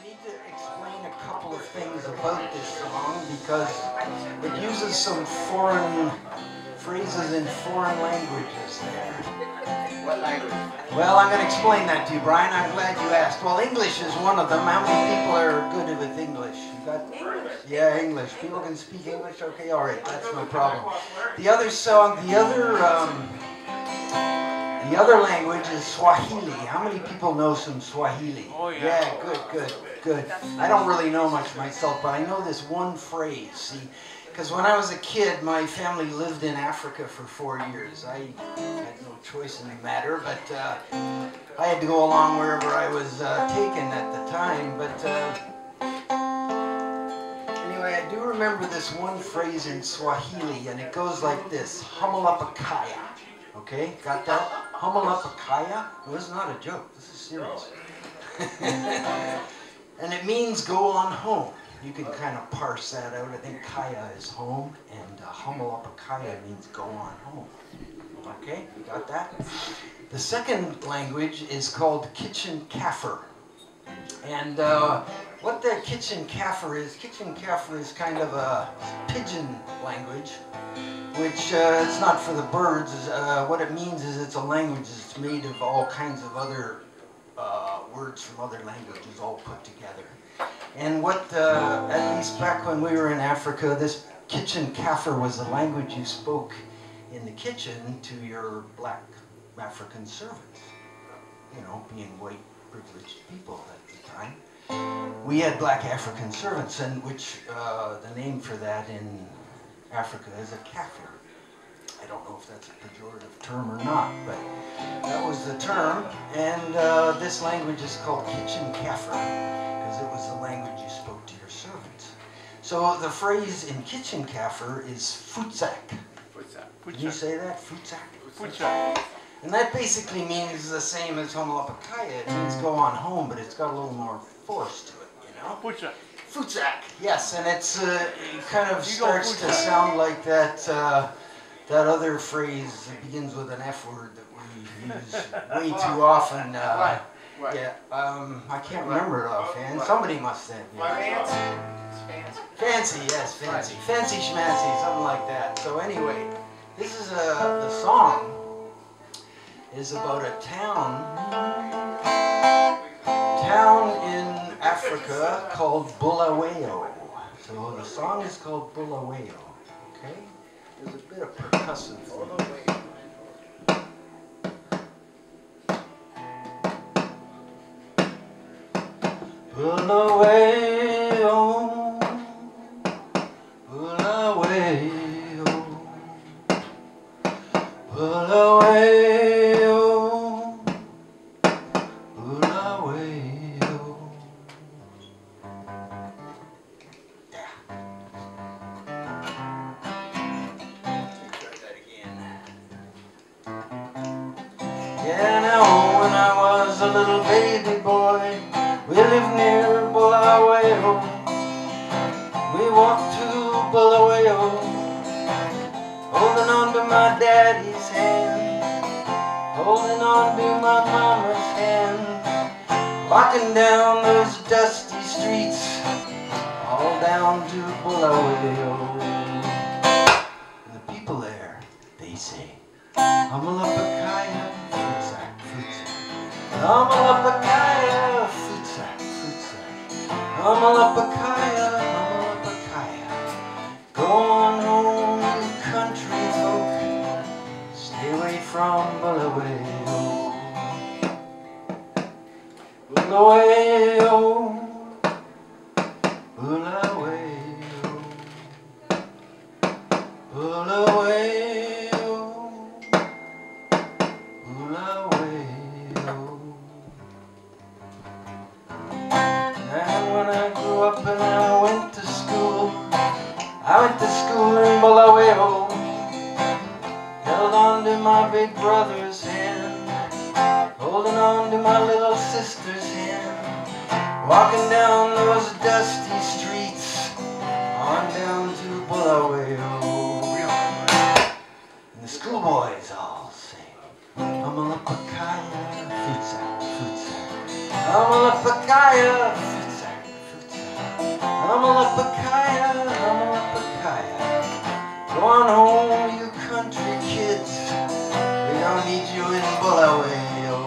I need to explain a couple of things about this song because it uses some foreign phrases in foreign languages there. What language? Well, I'm going to explain that to you, Brian. I'm glad you asked. Well, English is one of them. How many people are good with English? You got English? Yeah, English. People can speak English? Okay, all right. That's no problem. The other song, the other language is Swahili. How many people know some Swahili? Oh, yeah. Yeah, good. I don't really know much myself, but I know this one phrase. See, because when I was a kid, my family lived in Africa for 4 years. I had no choice in the matter, but I had to go along wherever I was taken at the time. But anyway, I do remember this one phrase in Swahili, and it goes like this: Humalapakaya. Okay, got that? Humalapakaya? Well, this is not a joke. This is serious. And it means go on home. You can kind of parse that out. I think kaya is home, and Humalapakaya means go on home. Okay, you got that? The second language is called Kitchen Kaffir. And what the Kitchen Kaffir is kind of a pidgin language, which it's not for the birds. What it means is it's a language that's made of all kinds of other words from other languages all put together. And what, at least back when we were in Africa, this Kitchen Kaffir was the language you spoke in the kitchen to your black African servants. You know, being white, privileged people at the time. We had black African servants, and which the name for that in Africa is a Kaffir. I don't know if that's a pejorative term or not, but that was the term. And this language is called Kitchen Kaffir, because it was the language you spoke to your servants. So the phrase in Kitchen Kaffir is futsak. Can you say that? Futsak? Futsak. And that basically means the same as Humalapakaya. It means go on home, but it's got a little more force to it, you know? Futsak. Futsak, yes, and it's it kind of starts to sound like that that other phrase that begins with an F word that we use way too often. What? Yeah, I can't remember it offhand. Somebody must have. Fancy, yes, fancy. Fancy schmancy, something like that. So anyway, this is the song is about a town in Africa called Bulawayo. So the song is called Bulawayo, okay? There's a bit of percussive. Bulawayo, Bulawayo, Bulawayo, Bulawayo. Yeah. Try that again. Yeah, now when I was a little baby boy, we lived near Bulawayo. We walked to Bulawayo, holding on to my daddy's hand, holding on to my mama's hand, walking down those dusty streets, all down to Bulawayo. And the people there, they say, Humalapakaya, futsak, futsak. Humalapakaya, futsak, futsak. Humalapakaya, Humalapakaya. Go on home, you country folk. Stay away from Bulawayo. Bulawayo, Bulawayo, Bulawayo, Bulawayo. And when I grew up and I went to school, in Bulawayo. Held on to my big brother's hand, holding on to my little sister's hand, walking down those dusty streets, on down to Bulawayo. And the schoolboys all sing, Humalapakaya, futsak, futsak. Humalapakaya, futsak, Humalapakaya, humalapakaya. Go on home, you country kids. We don't need you in Bulawayo.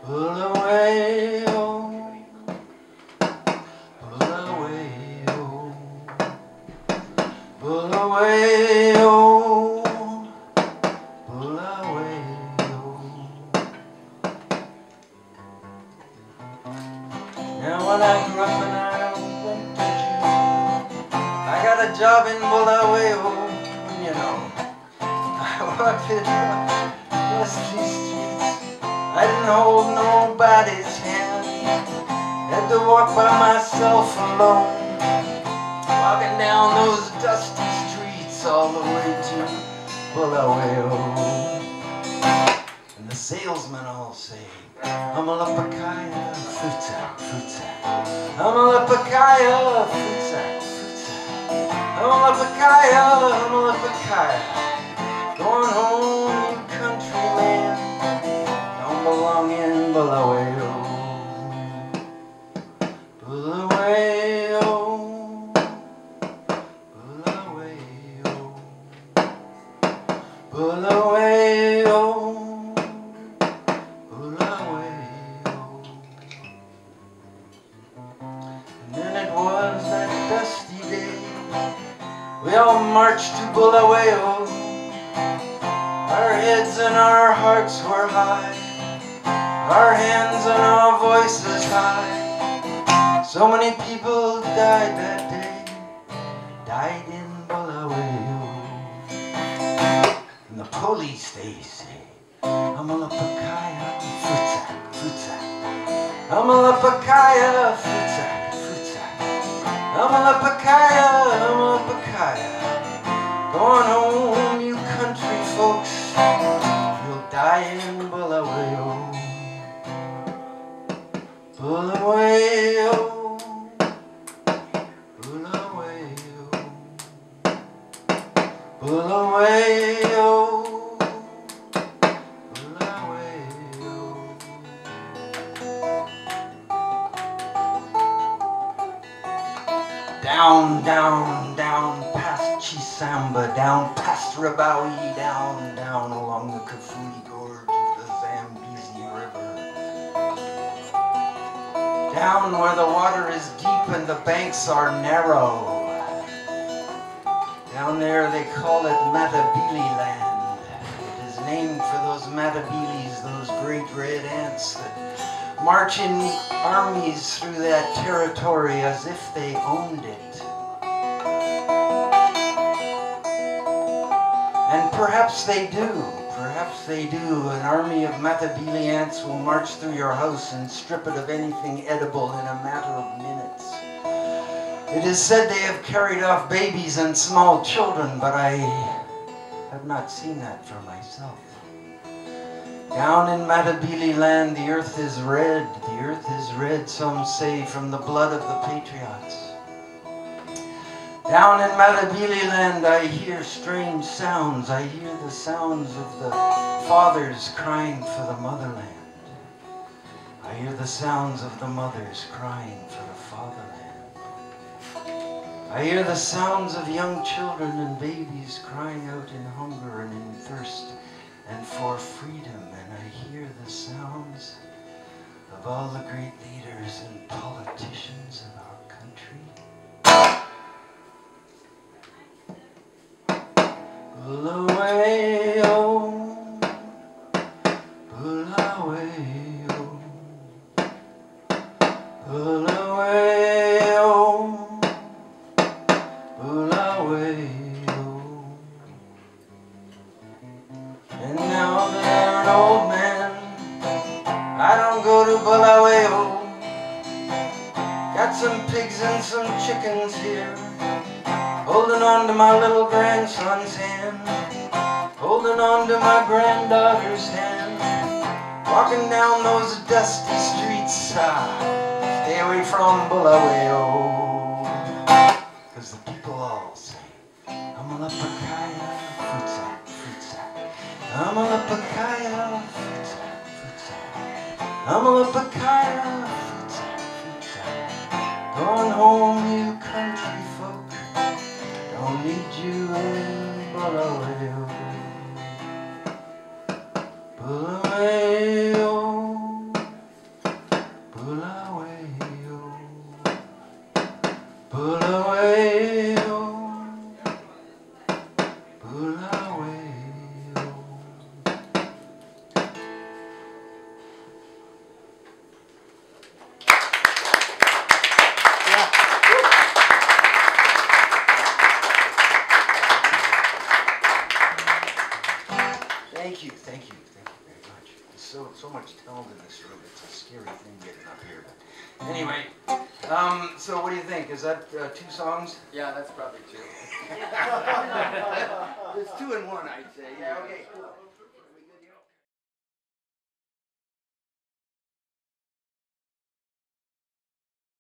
Bulawayo, Bulawayo, Bulawayo, Bulawayo. Now when I grew up and I went to June, I got a job in Bulawayo, you know. I walked in dusty streets. I didn't hold nobody's hand. Had to walk by myself alone, walking down those dusty streets all the way to Bulawayo. And the salesmen all say, Humalapakaya, futa, futa. Humalapakaya, futa, futa. Humalapakaya, humalapakaya. Going home, you country man. Don't belong in Bulawayo. Bulawayo, Bulawayo, Bulawayo, Bulawayo. And then it was that dusty day. We all marched to Bulawayo. Our heads and our hearts were high, our hands and our voices high. So many people died that day, died in Bulawayo. And the police, they say, Humalapakaya, futa, futa. Humalapakaya, futa, futa. Humalapakaya, humalapakaya. Go on home, you country folks, you'll die in Bulawayo. Bulawayo, Bulawayo, Bulawayo, Bulawayo. Down, down, down past Chisamba, down past Rabawi, down, down along the Kafui Gorge of the Zambezi River. Down where the water is deep and the banks are narrow. Down there they call it Matabele land. It is named for those Matabeles, those great red ants that march in armies through that territory as if they owned it. And perhaps they do. Perhaps they do. An army of Matabele ants will march through your house and strip it of anything edible in a matter of minutes. It is said they have carried off babies and small children, but I have not seen that for myself. Down in Matabele land, the earth is red. The earth is red, some say, from the blood of the patriots. Down in Matabele land, I hear strange sounds. I hear the sounds of the fathers crying for the motherland. I hear the sounds of the mothers crying for the fatherland. I hear the sounds of young children and babies crying out in hunger and in thirst and for freedom. And I hear the sounds of all the great leaders and politicians of our country. Bulawayo, Bulawayo, Bulawayo, Bulawayo. And now that I'm an old man, I don't go to Bulawayo. Got some pigs and some chickens here, holding on to my little grandson's hand, holding on to my granddaughter's hand, walking down those dusty streets. Stay away from Bulawayo, 'cause the people all say, Humalapakaya, futa, futa. Humalapakaya, futa, futa. Humalapakaya, futa, futa. Going home, you country folk. Don't need you in Bulawayo. Bulawayo, Bulawayo, Bulawayo, Bulawayo. Thank you very much. There's so much talent in this room. It's a scary thing getting up here. But anyway, so what do you think? Is that 2 songs? Yeah, that's probably 2. It's 2 in 1, I'd say. Yeah. Okay.